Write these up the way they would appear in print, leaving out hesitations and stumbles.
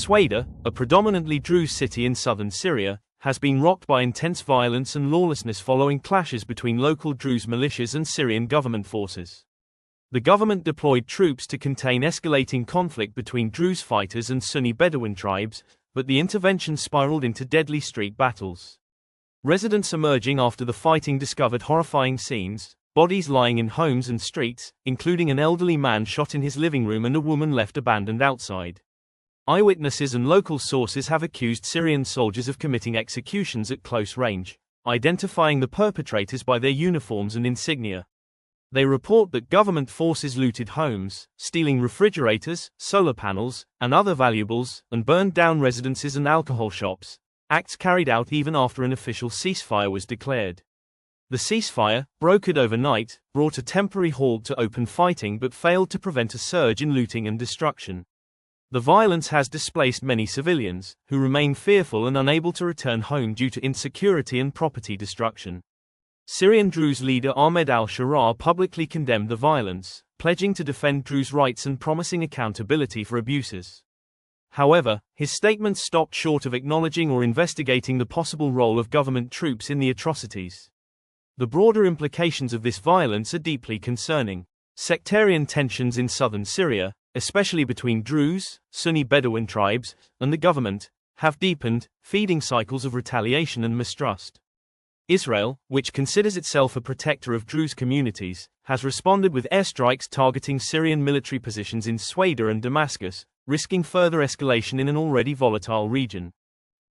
Sweida, a predominantly Druze city in southern Syria, has been rocked by intense violence and lawlessness following clashes between local Druze militias and Syrian government forces. The government deployed troops to contain escalating conflict between Druze fighters and Sunni Bedouin tribes, but the intervention spiraled into deadly street battles. Residents emerging after the fighting discovered horrifying scenes, bodies lying in homes and streets, including an elderly man shot in his living room and a woman left abandoned outside. Eyewitnesses and local sources have accused Syrian soldiers of committing executions at close range, identifying the perpetrators by their uniforms and insignia. They report that government forces looted homes, stealing refrigerators, solar panels, and other valuables, and burned down residences and alcohol shops, acts carried out even after an official ceasefire was declared. The ceasefire, brokered overnight, brought a temporary halt to open fighting but failed to prevent a surge in looting and destruction. The violence has displaced many civilians, who remain fearful and unable to return home due to insecurity and property destruction. Syrian Druze leader Ahmed al-Sharaa publicly condemned the violence, pledging to defend Druze rights and promising accountability for abuses. However, his statements stopped short of acknowledging or investigating the possible role of government troops in the atrocities. The broader implications of this violence are deeply concerning. Sectarian tensions in southern Syria, especially between Druze, Sunni Bedouin tribes, and the government, have deepened, feeding cycles of retaliation and mistrust. Israel, which considers itself a protector of Druze communities, has responded with airstrikes targeting Syrian military positions in Sweida and Damascus, risking further escalation in an already volatile region.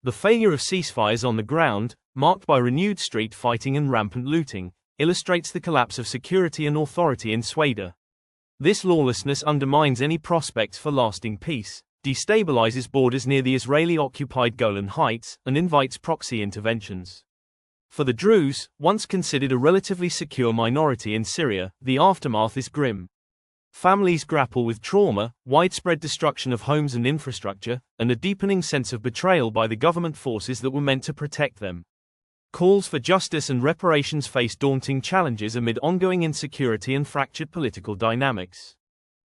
The failure of ceasefires on the ground, marked by renewed street fighting and rampant looting, illustrates the collapse of security and authority in Sweida. This lawlessness undermines any prospects for lasting peace, destabilizes borders near the Israeli-occupied Golan Heights, and invites proxy interventions. For the Druze, once considered a relatively secure minority in Syria, the aftermath is grim. Families grapple with trauma, widespread destruction of homes and infrastructure, and a deepening sense of betrayal by the government forces that were meant to protect them. Calls for justice and reparations face daunting challenges amid ongoing insecurity and fractured political dynamics.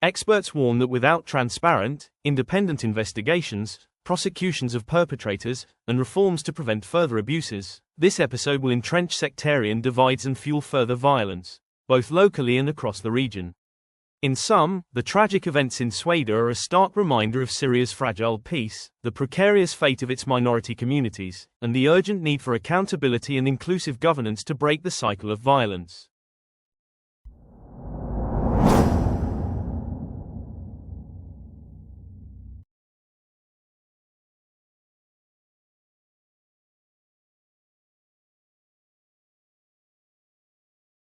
Experts warn that without transparent, independent investigations, prosecutions of perpetrators, and reforms to prevent further abuses, this episode will entrench sectarian divides and fuel further violence, both locally and across the region. In sum, the tragic events in Sweida are a stark reminder of Syria's fragile peace, the precarious fate of its minority communities, and the urgent need for accountability and inclusive governance to break the cycle of violence.